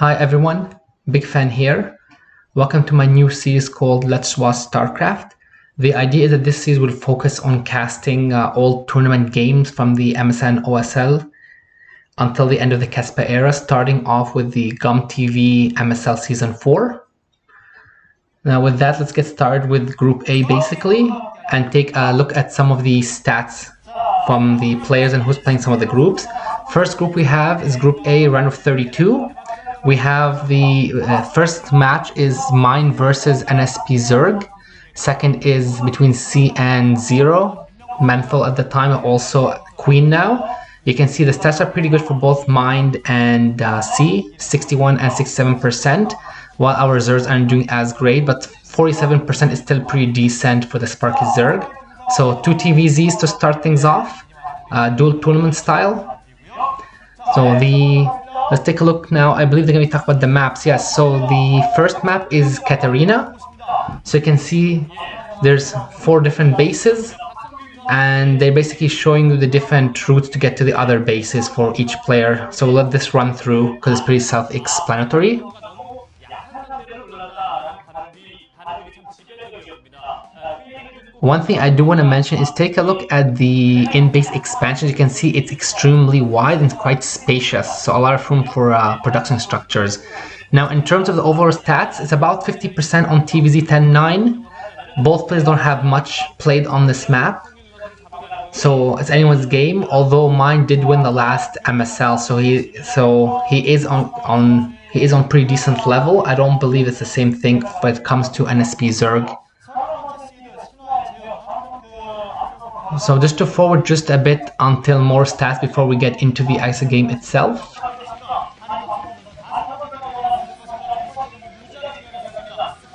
Hi everyone, Big Fan here. Welcome to my new series called Let's Watch StarCraft. The idea is that this series will focus on casting all tournament games from the MSL and OSL until the end of the Caspa era, starting off with the GomTV MSL Season 4. Now with that, let's get started with Group A basically, and take a look at some of the stats from the players and who's playing some of the groups. First group we have is Group A, Ro32. We have the first match is Mine versus NSP Zerg. Second is between C and Zero, Menthol at the time, also Queen now. You can see the stats are pretty good for both Mind and C, 61 and 67%, while our Zergs aren't doing as great, but 47% is still pretty decent for the Sparky Zerg. So 2 TVZs to start things off, dual tournament style. So let's take a look now. I believe they're going to be talking about the maps. Yes, so the first map is Katrina. So you can see there's 4 different bases, and they're basically showing you the different routes to get to the other bases for each player. So we'll let this run through because it's pretty self-explanatory. One thing I do want to mention is take a look at the in-base expansions. You can see it's extremely wide and quite spacious, so a lot of room for production structures. Now in terms of the overall stats, it's about 50% on TVZ 10-9. Both players don't have much played on this map, so it's anyone's game, although mine did win the last MSL, so he is on pretty decent level. I don't believe it's the same thing when it comes to NSP Zerg. So just to forward just a bit until more stats before we get into the ISO game itself.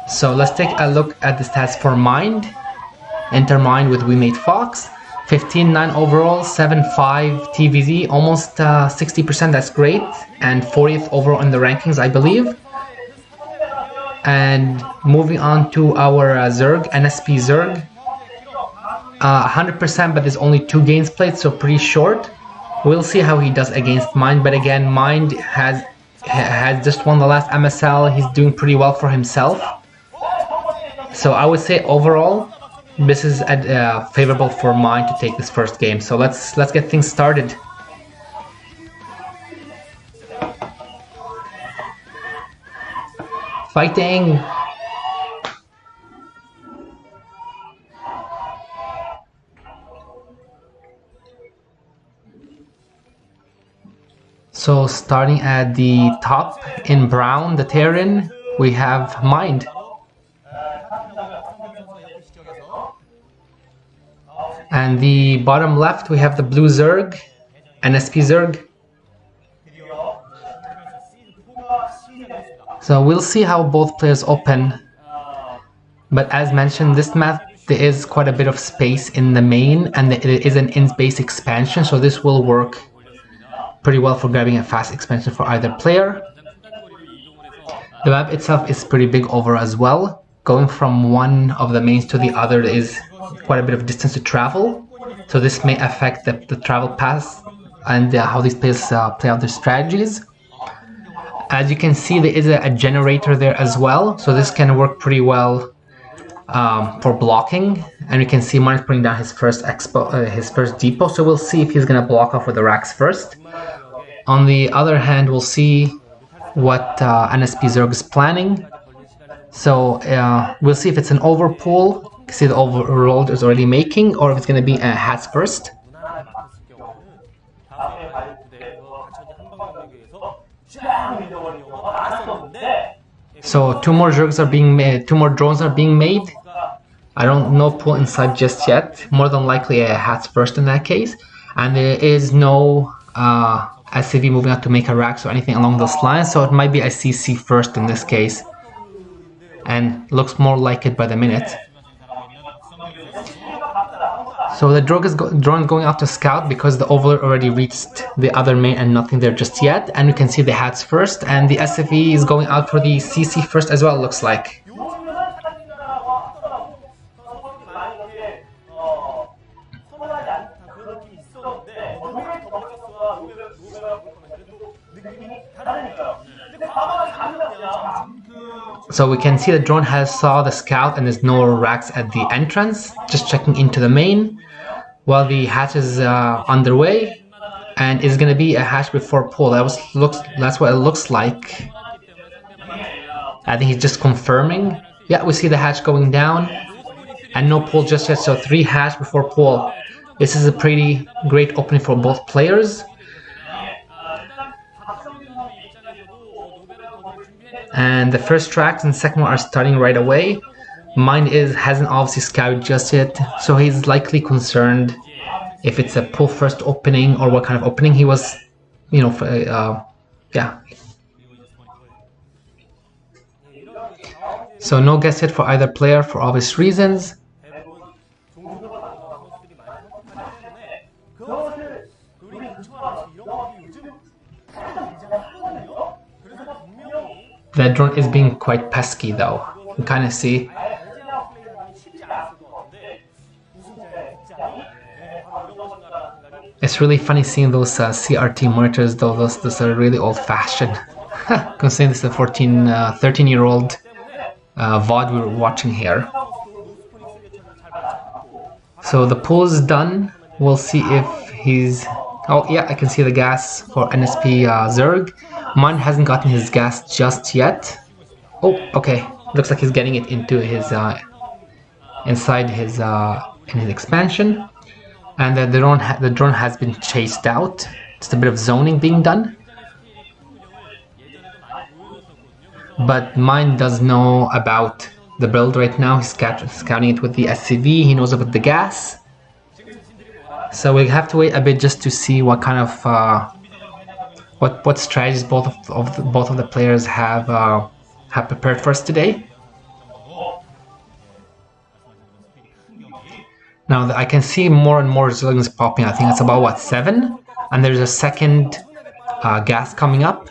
So let's take a look at the stats for Mind. Enter Mind with We Made Fox. 15-9 overall, 7-5 TVZ, almost 60%, that's great. And 40th overall in the rankings, I believe. And moving on to our Zerg, NSP Zerg. 100%, but there's only 2 games played, so pretty short. We'll see how he does against Mind, but again, Mind has just won the last MSL. He's doing pretty well for himself. So I would say overall, this is favorable for Mind to take this first game. So let's get things started. Fighting! So starting at the top in brown, the Terran, we have Mind. And the bottom left, we have the blue Zerg, NSP Zerg. So we'll see how both players open. But as mentioned, this map, there is quite a bit of space in the main, and it is an in-base expansion, so this will work pretty well for grabbing a fast expansion for either player. The map itself is pretty big overall as well. Going from one of the mains to the other is quite a bit of distance to travel, so this may affect the travel paths and how these players play out their strategies. As you can see, there is a generator there as well, so this can work pretty well for blocking. And you can see Mine is putting down his first depot, so we'll see if he's going to block off with the racks first. On the other hand, we'll see what NSP Zerg is planning. So we'll see if it's an overpull. You can see the overload is already making, or if it's going to be hats first. So 2 more Zergs are being made, 2 more drones are being made. I don't know pull inside just yet. More than likely a hats first in that case. And there is no SCV moving out to make a racks or anything along those lines, so it might be a CC first in this case. And looks more like it by the minute. So the drone is going out to scout because the overlord already reached the other main and nothing there just yet. And you can see the hats first, and the SFE is going out for the CC first as well, it looks like. So we can see the drone has saw the scout and there's no racks at the entrance. Just checking into the main while the hatch is underway, and is going to be a hatch before pull. That's what it looks like. I think he's just confirming. Yeah, we see the hatch going down, and no pull just yet. So 3 hatch before pull. This is a pretty great opening for both players. And the first tracks and second one are starting right away. Mine hasn't obviously scouted just yet, so he's likely concerned if it's a pull first opening or what kind of opening he was, yeah. So no guess hit for either player for obvious reasons. That drone is being quite pesky though. You can kind of see. It's really funny seeing those CRT monitors though. Those are really old-fashioned. Considering this is a 13-year-old VOD we were watching here. So the pull is done. We'll see if he's... Oh yeah, I can see the gas for NSP Zerg. Mine hasn't gotten his gas just yet. Oh, okay. Looks like he's getting it into his inside his in his expansion, and the drone has been chased out. Just a bit of zoning being done. But mine does know about the build right now. He's scouting it with the SCV. He knows about the gas. So we have to wait a bit just to see what kind of what strategies both of the players have prepared for us today. Now I can see more and more resilience popping. I think it's about what, 7, and there's a second gas coming up.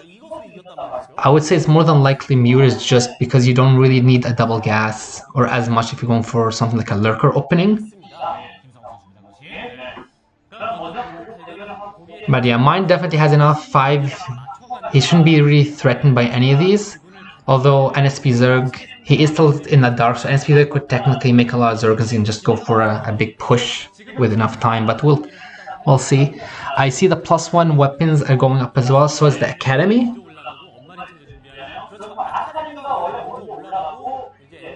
I would say it's more than likely muted just because you don't really need a double gas or as much if you're going for something like a lurker opening. But yeah, mine definitely has enough. 5. He shouldn't be really threatened by any of these. Although NSP Zerg, he is still in the dark, so NSP Zerg could technically make a lot of Zergs and just go for a big push with enough time. But we'll see. I see the +1 weapons are going up as well. So is the Academy.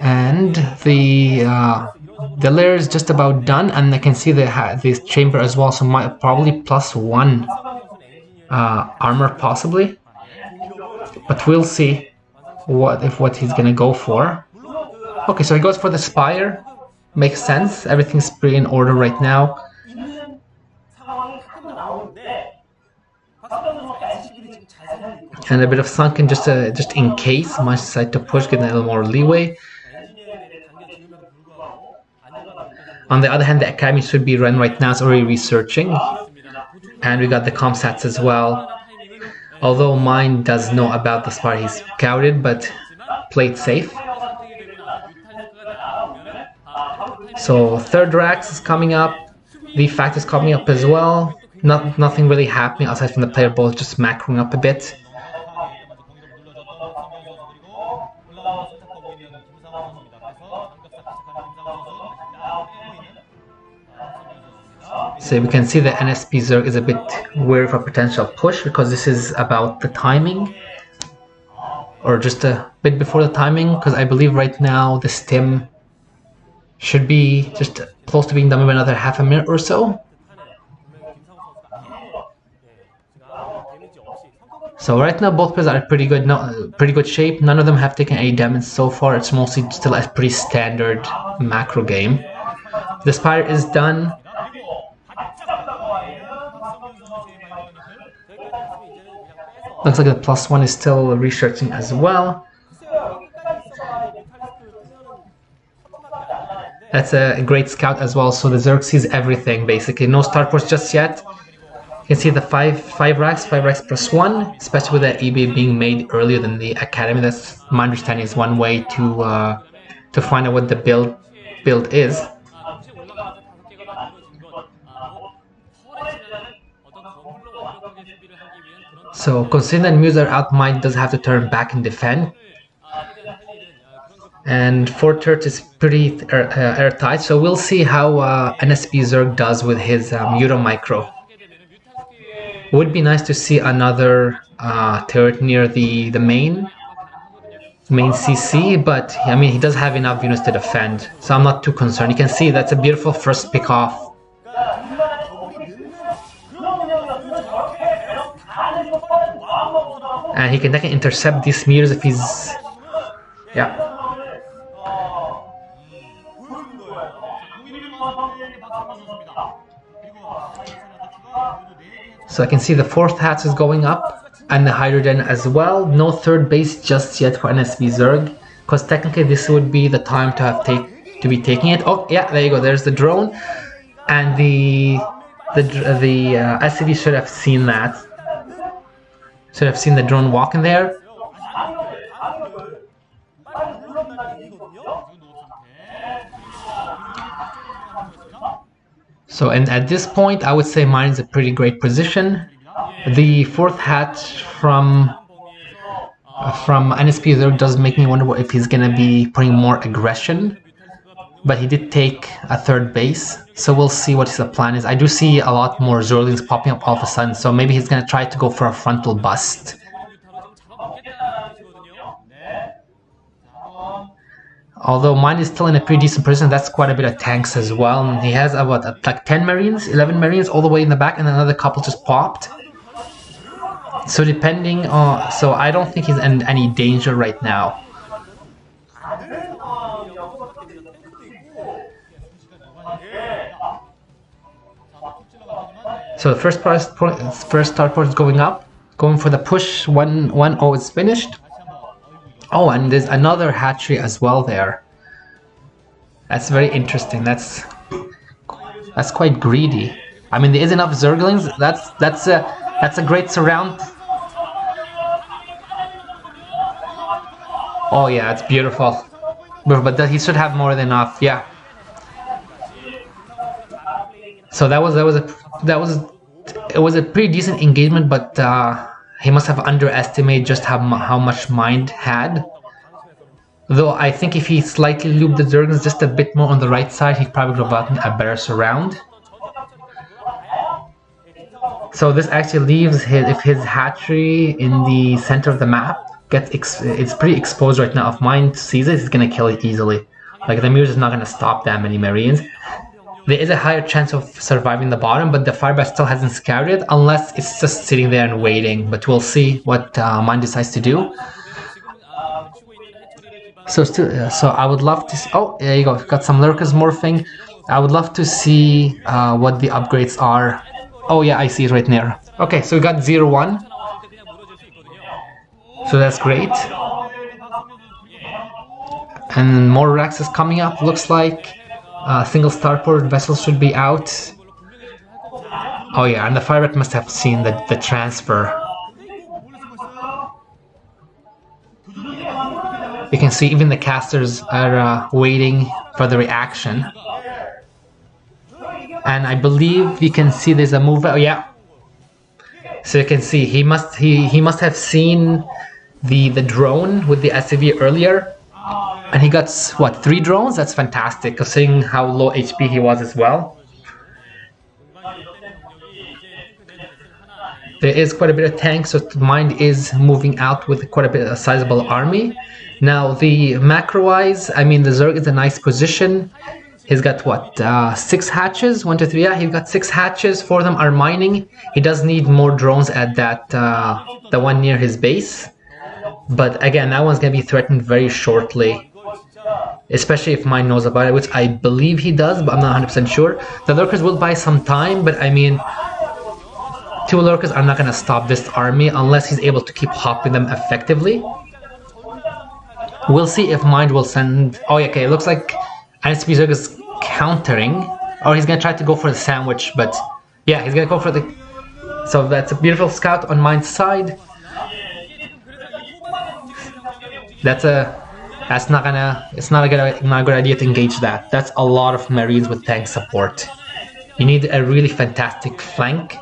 And the layer is just about done, and I can see this chamber as well, so probably +1 armor possibly, but we'll see what he's gonna go for. Okay, so he goes for the spire. Makes sense. Everything's pretty in order right now. And a bit of sunken just in case. Might decide to push, getting a little more leeway. On the other hand, the Academy should be run right now. It's already researching. And we got the comsats as well. Although mine does know about the spire, he's scouted, but played safe. So third Rax is coming up. The fact is coming up as well. Nothing really happening aside from the player both just macroing up a bit. So we can see the NSP Zerg is a bit wary of a potential push because this is about the timing, or just a bit before the timing, because I believe right now the stim should be just close to being done with another half a minute or so. So right now both players are in pretty good shape. None of them have taken any damage so far. It's mostly still a pretty standard macro game. The spire is done. Looks like the +1 is still researching as well. That's a great scout as well, so the Zerg sees everything basically. No starports just yet. You can see the 5 racks +1, especially with the EB being made earlier than the Academy. That's my understanding is one way to find out what the build is. So considering that Muse are out, mine does have to turn back and defend. And 4/3 is pretty airtight, so we'll see how NSP Zerg does with his Euro Micro. Would be nice to see another turret near the main CC, but I mean he does have enough units to defend, so I'm not too concerned. You can see that's a beautiful first pick off. And he can intercept these smears if he's... yeah. So I can see the 4th hatch is going up, and the hydrogen as well. No 3rd base just yet for NSB Zerg, because technically this would be the time to have be taking it. Oh yeah, there you go. There's the drone, and the SCV should have seen that. Should have seen the drone walking there. So, and at this point, I would say mine is a pretty great position. The 4th hatch from NSP Zerg does make me wonder if he's gonna be putting more aggression. But he did take a 3rd base, so we'll see what his plan is. I do see a lot more Zerglings popping up all of a sudden, so maybe he's gonna try to go for a frontal bust. Although mine is still in a pretty decent position, that's quite a bit of tanks as well. And he has about like 10 Marines, 11 Marines all the way in the back, and another couple just popped. So depending on... so I don't think he's in any danger right now. So the first starport is going up, going for the push. 1-0 is finished. Oh, and there's another hatchery as well there. That's very interesting. That's quite greedy. I mean, there is enough Zerglings. That's a great surround. Oh yeah, it's beautiful. But he should have more than enough. Yeah. So it was a pretty decent engagement, but he must have underestimated just how much Mind had. Though I think if he slightly looped the Zerglings just a bit more on the right side, he probably would have gotten a better surround. So this actually leaves if his hatchery in the center of the map it's pretty exposed right now. If Mind sees it, he's gonna kill it easily. Like the Muse is not gonna stop that many Marines. There is a higher chance of surviving the bottom, but the Firebat still hasn't scouted it, unless it's just sitting there and waiting. But we'll see what Mine decides to do. So I would love to see... oh, there you go. Got some Lurkers morphing. I would love to see what the upgrades are. Oh yeah, I see it right there. Okay, so we got 0-1. So that's great. And more Rax is coming up, looks like. Single starport vessels should be out. Oh yeah, and the Firebat must have seen the transfer. You can see even the casters are waiting for the reaction. And I believe you can see there's a move. Oh yeah. So you can see he must have seen the drone with the SCV earlier. And he got, what, 3 drones? That's fantastic, considering how low HP he was as well. There is quite a bit of tanks, so Mind is moving out with quite a bit of a sizable army. Now, the macro-wise, I mean, the Zerg is a nice position. He's got, what, 6 hatches? 1, 2, 3, yeah, he's got 6 hatches. 4 of them are mining. He does need more drones at that, the one near his base. But again, that one's going to be threatened very shortly. Especially if Mine knows about it, which I believe he does, but I'm not 100% sure. The Lurkers will buy some time, but I mean, 2 Lurkers are not going to stop this army unless he's able to keep hopping them effectively. We'll see if Mind will send... oh, okay, it looks like NSP Zerg is countering, or he's going to try to go for the sandwich, but yeah, he's going to go for the... so that's a beautiful scout on Mind's side. It's not a good idea to engage that. That's a lot of Marines with tank support. You need a really fantastic flank,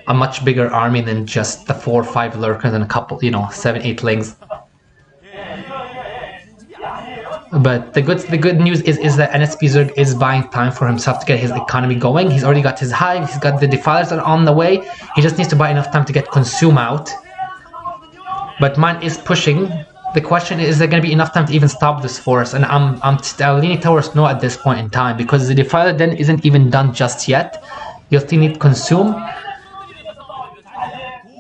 a much bigger army than just the 4 or 5 Lurkers and a couple, 7, 8 lings. But the good news is that NSP Zerg is buying time for himself to get his economy going. He's already got his hive, he's got the defilers that are on the way. He just needs to buy enough time to get consume out. But mine is pushing. The question is there going to be enough time to even stop this force? And I'm leaning towards no at this point in time, because the defiler then isn't even done just yet. You'll still need consume.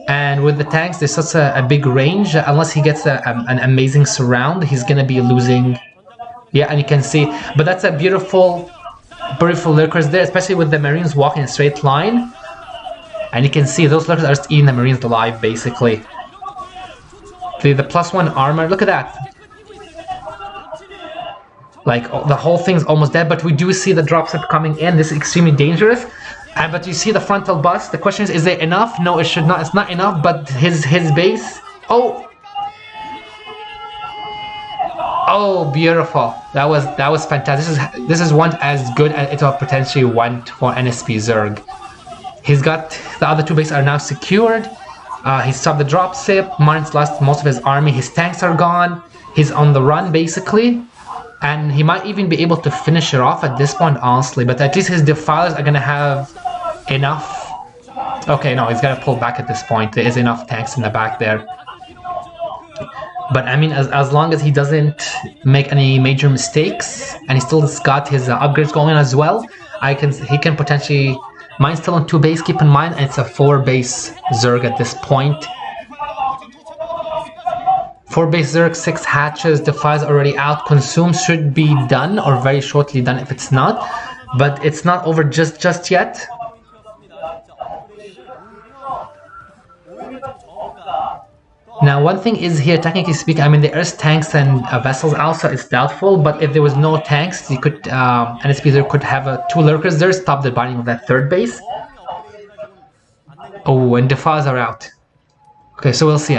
And with the tanks, there's such a big range. Unless he gets an amazing surround, he's going to be losing. Yeah, and you can see, but that's a beautiful lurkers there, especially with the Marines walking in a straight line. And you can see those lurkers are just eating the Marines alive, basically. The +1 armor, look at that. Like, the whole thing's almost dead, but we do see the dropship coming in. This is extremely dangerous. But you see the frontal bust. The question is there enough? No, it should not. It's not enough, but his base. Oh, beautiful. That was fantastic. This is one as good as it potentially went for NSP Zerg. He's got the other two bases are now secured. He stopped the dropship. Mine's lost most of his army. His tanks are gone. He's on the run basically, and he might even be able to finish it off at this point, honestly. But at least his defilers are gonna have enough. Okay, no, he's gonna pull back at this point. There is enough tanks in the back there. But I mean, as long as he doesn't make any major mistakes, and he still has got his upgrades going as well, he can potentially. Mine's still on 2 base, keep in mind, and it's a 4 base Zerg at this point. 4 base Zerg, 6 hatches, Defies already out, Consume should be done, or very shortly done if it's not. But it's not over just yet. Now, one thing is here, technically speaking, I mean, there is tanks and vessels also, it's doubtful, but if there was no tanks, you could, NSP Zerg could have 2 lurkers there, stop the binding of that 3rd base. Oh, and Defies are out. Okay, so we'll see.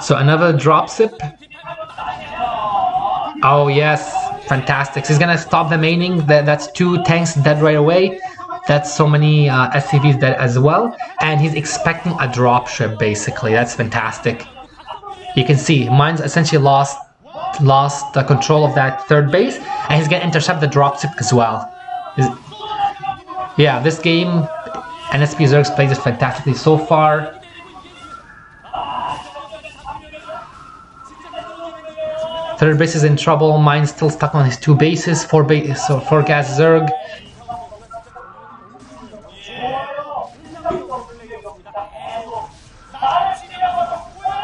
So another dropship. Oh, yes, fantastic. So he's gonna stop the maining, that's 2 tanks dead right away. That's so many SCVs dead as well, and he's expecting a dropship basically. That's fantastic. You can see mine's essentially lost the control of that 3rd base, and he's gonna intercept the dropship as well. Yeah, this game NSP Zerg plays it fantastically so far. Third base is in trouble. Mine's still stuck on his 2 bases. 4 gas Zerg.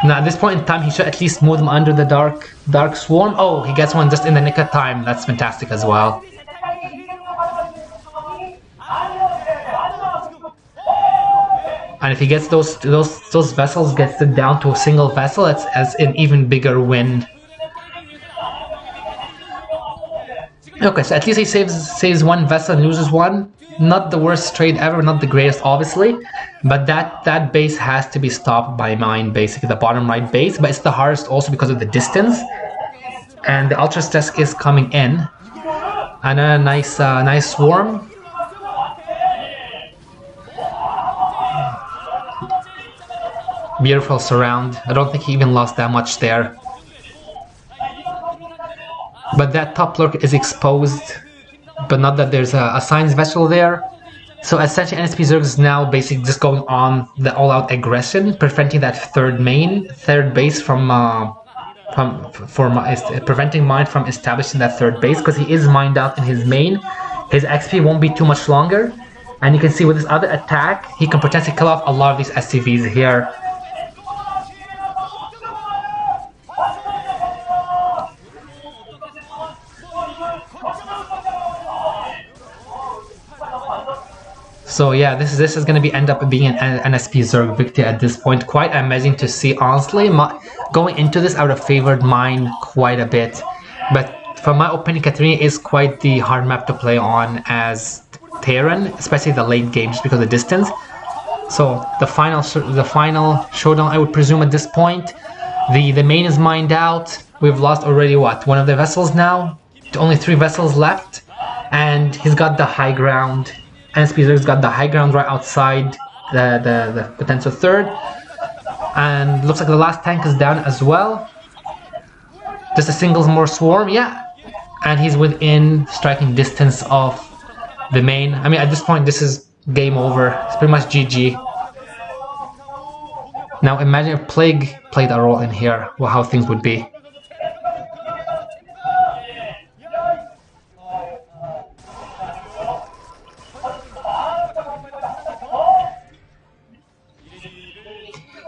Now at this point in time, he should at least move them under the dark swarm. Oh, he gets one just in the nick of time. That's fantastic as well. And if he gets those vessels, gets them down to a single vessel, that's as an even bigger win. Okay, so at least he saves 1 vessel and loses 1. Not the worst trade ever, not the greatest obviously, but that base has to be stopped by mine, basically the bottom right base, but it's the hardest also because of the distance. And the Ultra Stress is coming in. And a nice swarm. Beautiful surround. I don't think he even lost that much there. But that top lurk is exposed, but not that there's a science vessel there. So essentially NSP Zerg is now basically just going on the all-out aggression, preventing that third base from preventing mine from establishing that 3rd base, because he is mined out in his main. His XP won't be too much longer, and you can see with this other attack, he can potentially kill off a lot of these SCVs here. So yeah, this is going to end up being an NSP Zerg victory at this point. Quite amazing to see, honestly. Going into this, I would have favored mine quite a bit. But from my opinion, Katrina is quite the hard map to play on as Terran, especially the late game, just because of the distance. So the final showdown, I would presume at this point. The main is mined out. We've lost already, what, 1 of the vessels now? Only 3 vessels left. And he's got the high ground. NSP Zerg's got the high ground right outside the potential 3rd. And looks like the last tank is down as well. Just a single more swarm, yeah. And he's within striking distance of the main. I mean, at this point, this is game over. It's pretty much GG. Now imagine if Plague played a role in here, well, how things would be.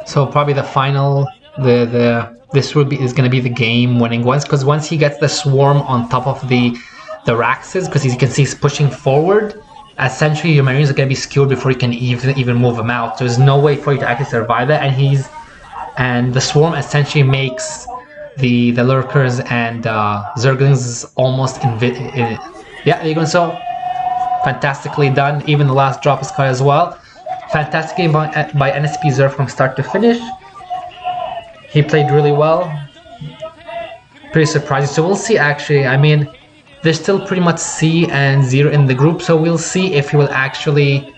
So probably the final, this is gonna be the game winning ones, because once he gets the swarm on top of the Raxes, because as you can see he's pushing forward, essentially your Marines are gonna be skewed before you can even move them out. So there's no way for you to actually survive that, and the swarm essentially makes the lurkers and Zerglings almost yeah, there you go. So fantastically done. Even the last drop is cut as well. Fantastic game by NSP Zer from start to finish. He played really well. Pretty surprising. So we'll see actually. I mean, there's still pretty much C and 0 in the group. So we'll see if he will actually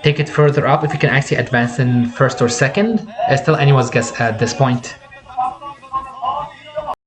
take it further up, if he can actually advance in first or second. It's still anyone's guess at this point.